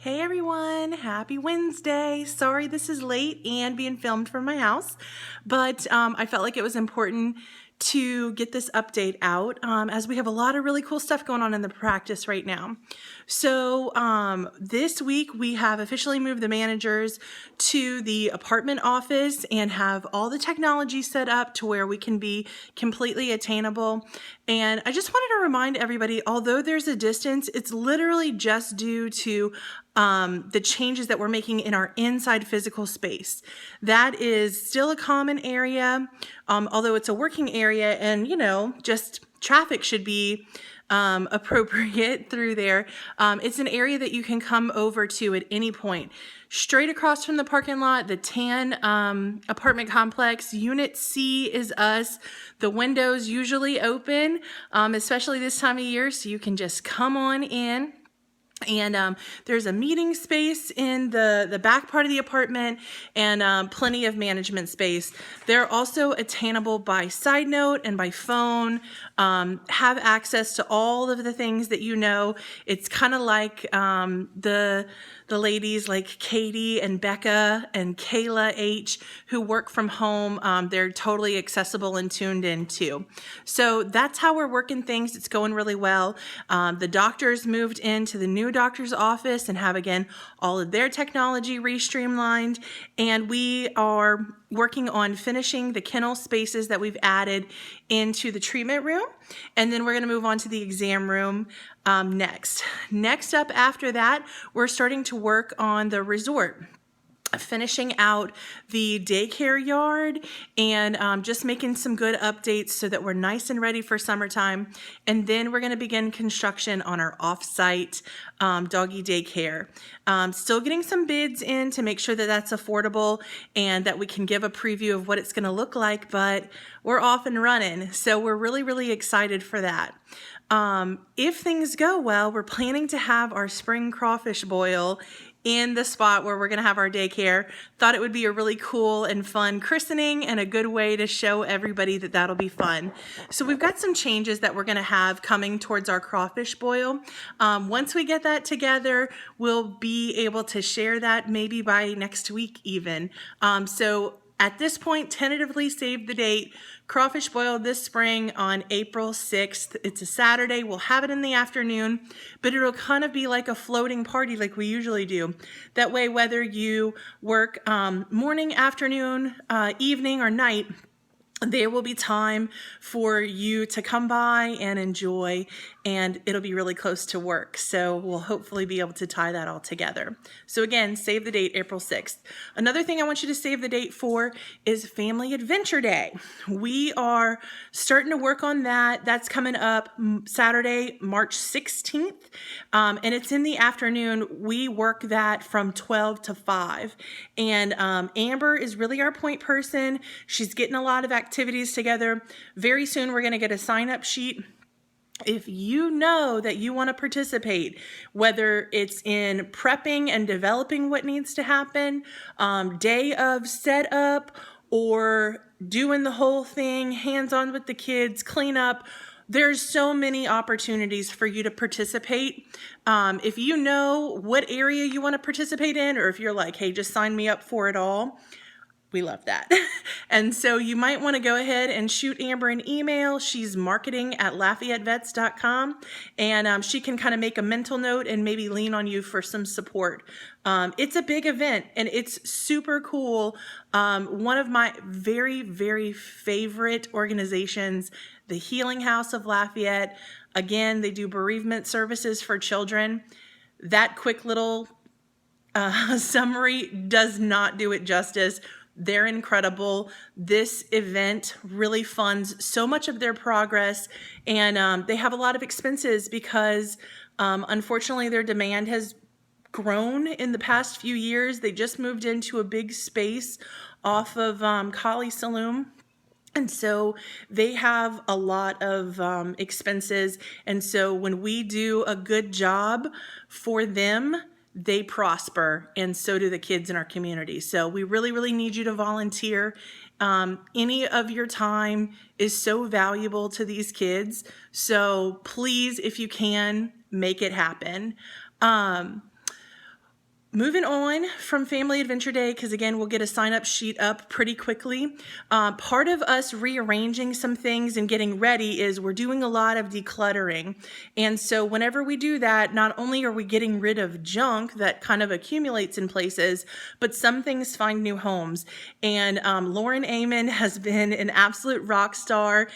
Hey everyone, happy Wednesday. Sorry this is late and being filmed from my house, but I felt like it was important to get this update out as we have a lot of really cool stuff going on in the practice right now. So this week we have officially moved the managers to the apartment office and have all the technology set up to where we can be completely attainable. And I just wanted to remind everybody, although there's a distance, it's literally just due to the changes that we're making in our inside physical space. That is still a common area, although it's a working area, and just traffic should be appropriate through there. It's an area that you can come over to at any point. Straight across from the parking lot, the Tan apartment complex, Unit C is us. The windows usually open, especially this time of year, so you can just come on in. And there's a meeting space in the back part of the apartment and plenty of management space. They're also attainable by side note and by phone, have access to all of the things that you know. It's kind of like the ladies like Katie and Becca and Kayla H who work from home. They're totally accessible and tuned in too. So that's how we're working things. It's going really well. The doctors moved into the new doctor's office and have again all of their technology re-streamlined, and we are working on finishing the kennel spaces that we've added into the treatment room, and then we're going to move on to the exam room next up after that. We're starting to work on the resort, finishing out the daycare yard, and just making some good updates so that we're nice and ready for summertime. And then we're going to begin construction on our off-site doggy daycare. Still getting some bids in to make sure that that's affordable and that we can give a preview of what it's going to look like, but we're off and running. So we're really, really excited for that. If things go well, we're planning to have our spring crawfish boil in the spot where we're going to have our daycare. Thought it would be a really cool and fun christening and a good way to show everybody that that'll be fun. So we've got some changes that we're going to have coming towards our crawfish boil. Once we get that together, we'll be able to share that maybe by next week even. So at this point, tentatively save the date. Crawfish boil this spring on April 6th. It's a Saturday. We'll have it in the afternoon, but it'll kind of be like a floating party like we usually do. That way, whether you work morning, afternoon, evening, or night, there will be time for you to come by and enjoy, and it'll be really close to work. So we'll hopefully be able to tie that all together. So again, save the date, April 6th. Another thing I want you to save the date for is Family Adventure Day. We are starting to work on that. That's coming up Saturday, March 16th, and it's in the afternoon. We work that from 12 to 5, and Amber is really our point person. She's getting a lot of activities together. Very soon we're going to get a sign-up sheet. If you know that you want to participate, whether it's in prepping and developing what needs to happen, day of setup, or doing the whole thing, hands-on with the kids, clean up, there's so many opportunities for you to participate. If you know what area you want to participate in, or if you're like, hey, just sign me up for it all, we love that. And so you might want to go ahead and shoot Amber an email. She's marketing@LafayetteVets.com, and she can kind of make a mental note and maybe lean on you for some support. It's a big event and it's super cool. One of my very, very favorite organizations, the Healing House of Lafayette. Again, they do bereavement services for children. That quick little summary does not do it justice. They're incredible. This event really funds so much of their progress, and they have a lot of expenses because unfortunately their demand has grown in the past few years. They just moved into a big space off of Kali Saloon. And so they have a lot of expenses. And so when we do a good job for them, they prosper, and so do the kids in our community. So we really, really need you to volunteer. Any of your time is so valuable to these kids. So please, if you can, make it happen. Moving on from Family Adventure Day, because again, we'll get a sign-up sheet up pretty quickly. Part of us rearranging some things and getting ready is we're doing a lot of decluttering. And so whenever we do that, not only are we getting rid of junk that kind of accumulates in places, but some things find new homes. And Lauren Amon has been an absolute rock star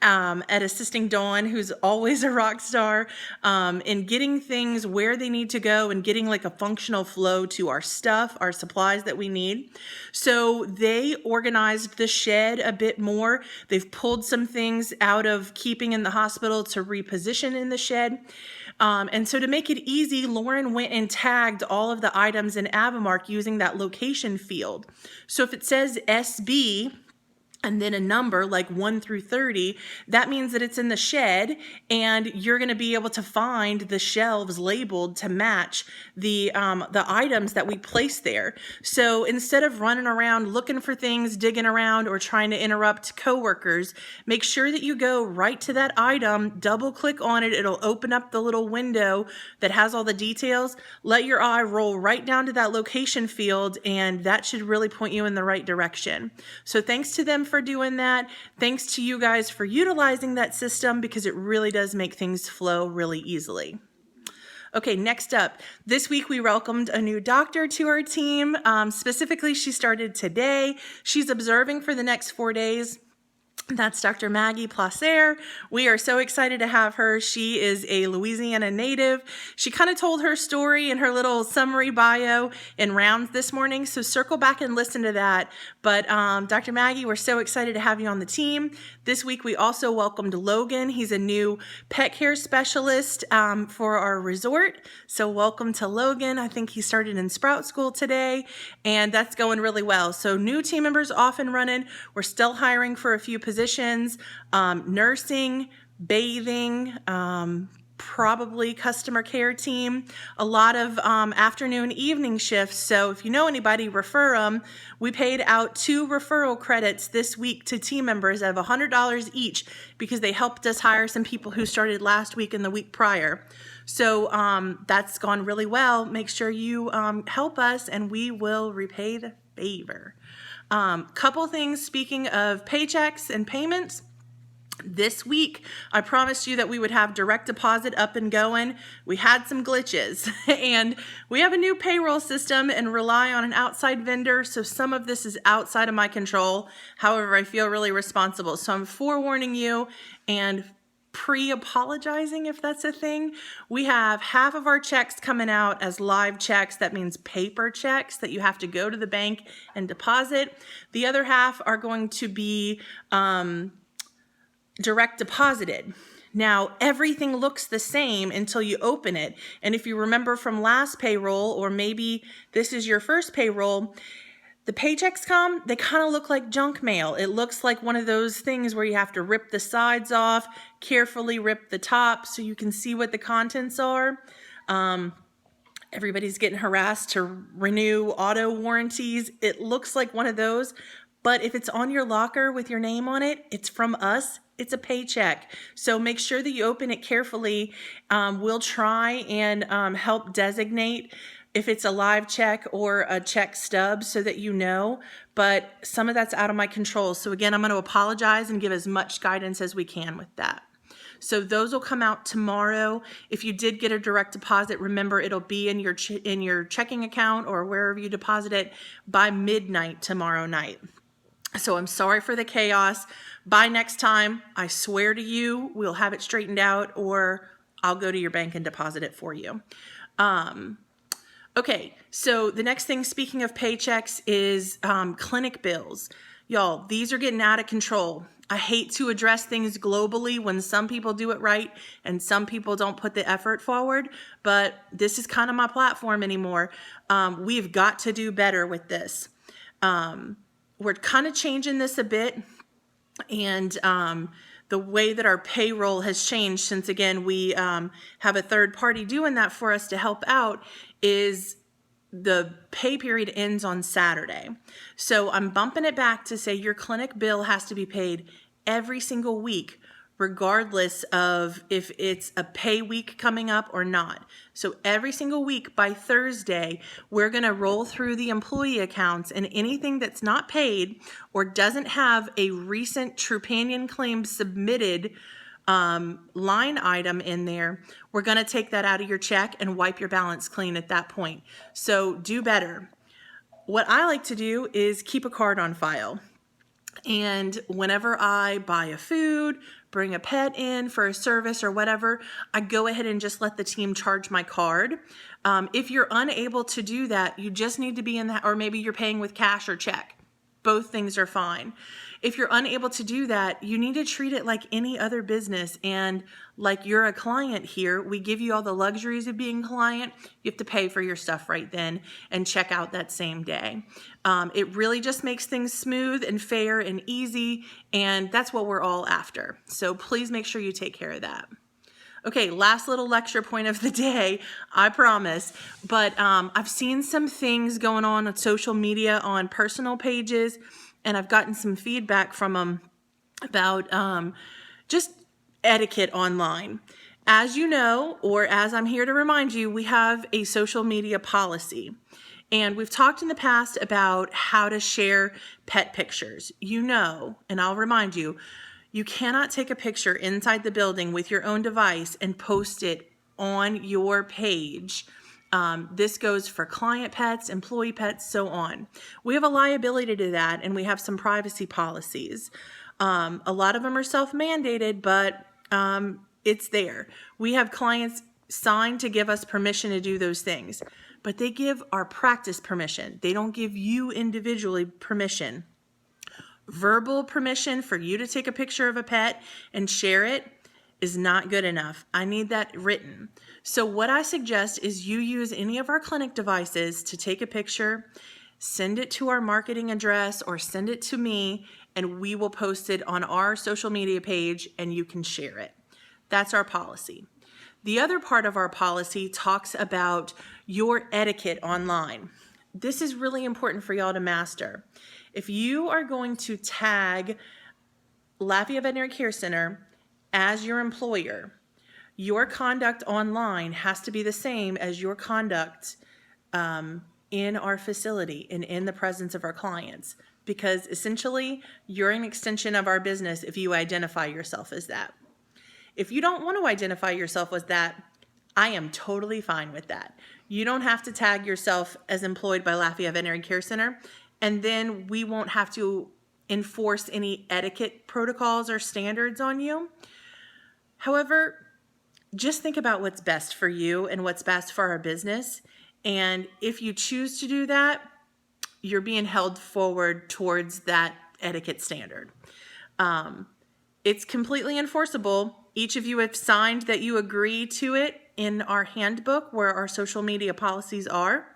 at assisting Dawn, who's always a rock star, in getting things where they need to go and getting like a functional flow to our stuff, our supplies that we need. So they organized the shed a bit more. They've pulled some things out of keeping in the hospital to reposition in the shed. And so to make it easy, Lauren went and tagged all of the items in Avamark using that location field. So if it says SB, and then a number like 1 through 30, that means that it's in the shed, and you're going to be able to find the shelves labeled to match the items that we place there. So instead of running around looking for things, digging around, or trying to interrupt coworkers, make sure that you go right to that item, double click on it. It'll open up the little window that has all the details. Let your eye roll right down to that location field, and that should really point you in the right direction. So thanks to them for doing that. Thanks to you guys for utilizing that system, because it really does make things flow really easily. Okay, next up, this week we welcomed a new doctor to our team. Specifically, she started today. She's observing for the next 4 days. That's Dr. Maggie Placer. We are so excited to have her. She is a Louisiana native. She kind of told her story in her little summary bio in rounds this morning, so circle back and listen to that. But Dr. Maggie, we're so excited to have you on the team. This week we also welcomed Logan. He's a new pet care specialist for our resort. So welcome to Logan. I think he started in Sprout School today, and that's going really well. So new team members off and running. We're still hiring for a few positions, nursing, bathing, probably customer care team, a lot of afternoon, evening shifts. So if you know anybody, refer them. We paid out 2 referral credits this week to team members of $100 each because they helped us hire some people who started last week and the week prior. So that's gone really well. Make sure you help us and we will repay the favor. Couple things, speaking of paychecks and payments. This week, I promised you that we would have direct deposit up and going. We had some glitches, and we have a new payroll system and rely on an outside vendor, so some of this is outside of my control. However, I feel really responsible, so I'm forewarning you and pre-apologizing, if that's a thing. We have half of our checks coming out as live checks. That means paper checks that you have to go to the bank and deposit. The other half are going to be direct deposited. Now, everything looks the same until you open it. And if you remember from last payroll, or maybe this is your first payroll, the paychecks come, they kind of look like junk mail. It looks like one of those things where you have to rip the sides off, carefully rip the top so you can see what the contents are. Everybody's getting harassed to renew auto warranties. It looks like one of those, but if it's on your locker with your name on it, it's from us. It's a paycheck. So make sure that you open it carefully. We'll try and help designate if it's a live check or a check stub so that you know, but some of that's out of my control. So again, I'm going to apologize and give as much guidance as we can with that. So those will come out tomorrow. If you did get a direct deposit, remember it'll be in your checking account or wherever you deposit it by midnight tomorrow night. So I'm sorry for the chaos. By next time, I swear to you, we'll have it straightened out, or I'll go to your bank and deposit it for you. Okay, so the next thing, speaking of paychecks, is clinic bills. Y'all, these are getting out of control. I hate to address things globally when some people do it right and some people don't put the effort forward, but this is kind of my platform anymore. We've got to do better with this. We're kind of changing this a bit, and the way that our payroll has changed since, again, we have a third party doing that for us to help out, is the pay period ends on Saturday. So I'm bumping it back to say your clinic bill has to be paid every single week, regardless of if it's a pay week coming up or not. So every single week by Thursday, we're going to roll through the employee accounts, and anything that's not paid or doesn't have a recent Trupanion claim submitted line item in there, we're going to take that out of your check and wipe your balance clean at that point. So do better. What I like to do is keep a card on file. And whenever I buy a food, bring a pet in for a service or whatever, I go ahead and just let the team charge my card. If you're unable to do that, you just need to be in that, or maybe you're paying with cash or check. Both things are fine. If you're unable to do that, you need to treat it like any other business. And like you're a client here, we give you all the luxuries of being a client. You have to pay for your stuff right then and check out that same day. It really just makes things smooth and fair and easy. And that's what we're all after. So please make sure you take care of that. Okay, last little lecture point of the day, I promise. But I've seen some things going on social media on personal pages, and I've gotten some feedback from them about just etiquette online. As you know, or as I'm here to remind you, we have a social media policy. And we've talked in the past about how to share pet pictures. You know, and I'll remind you, you cannot take a picture inside the building with your own device and post it on your page. This goes for client pets, employee pets, so on. We have a liability to that, and we have some privacy policies. A lot of them are self-mandated, but it's there. We have clients signed to give us permission to do those things, but they give our practice permission. They don't give you individually permission. Verbal permission for you to take a picture of a pet and share it is not good enough. I need that written. So what I suggest is you use any of our clinic devices to take a picture, send it to our marketing address or send it to me, and we will post it on our social media page and you can share it. That's our policy. The other part of our policy talks about your etiquette online. This is really important for y'all to master. If you are going to tag Lafayette Veterinary Care Center as your employer, your conduct online has to be the same as your conduct in our facility and in the presence of our clients, because essentially you're an extension of our business if you identify yourself as that. If you don't want to identify yourself as that, I am totally fine with that. You don't have to tag yourself as employed by Lafayette Veterinary Care Center, and then we won't have to enforce any etiquette protocols or standards on you. However, just think about what's best for you and what's best for our business. And if you choose to do that, you're being held forward towards that etiquette standard. It's completely enforceable. Each of you have signed that you agree to it in our handbook where our social media policies are.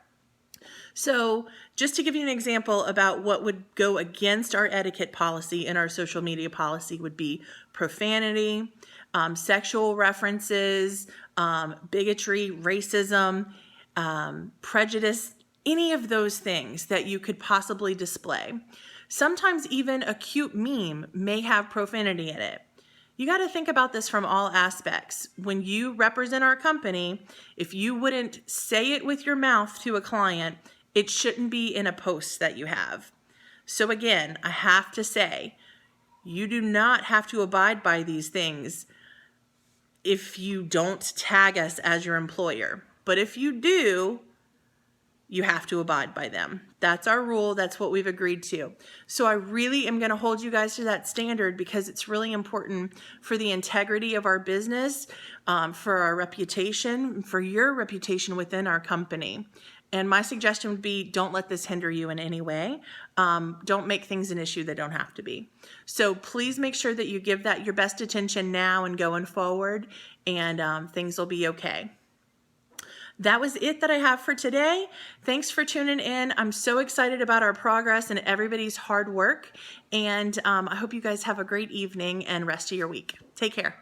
So just to give you an example about what would go against our etiquette policy and our social media policy would be profanity, sexual references, bigotry, racism, prejudice, any of those things that you could possibly display. Sometimes even a cute meme may have profanity in it. You got to think about this from all aspects. When you represent our company, if you wouldn't say it with your mouth to a client, it shouldn't be in a post that you have. So again, I have to say, you do not have to abide by these things if you don't tag us as your employer. But if you do, you have to abide by them. That's our rule. That's what we've agreed to. So I really am going to hold you guys to that standard because it's really important for the integrity of our business, for our reputation, for your reputation within our company. And my suggestion would be, don't let this hinder you in any way. Don't make things an issue that don't have to be. So please make sure that you give that your best attention now and going forward, and things will be okay. That was it that I have for today. Thanks for tuning in. I'm so excited about our progress and everybody's hard work. And I hope you guys have a great evening and rest of your week. Take care.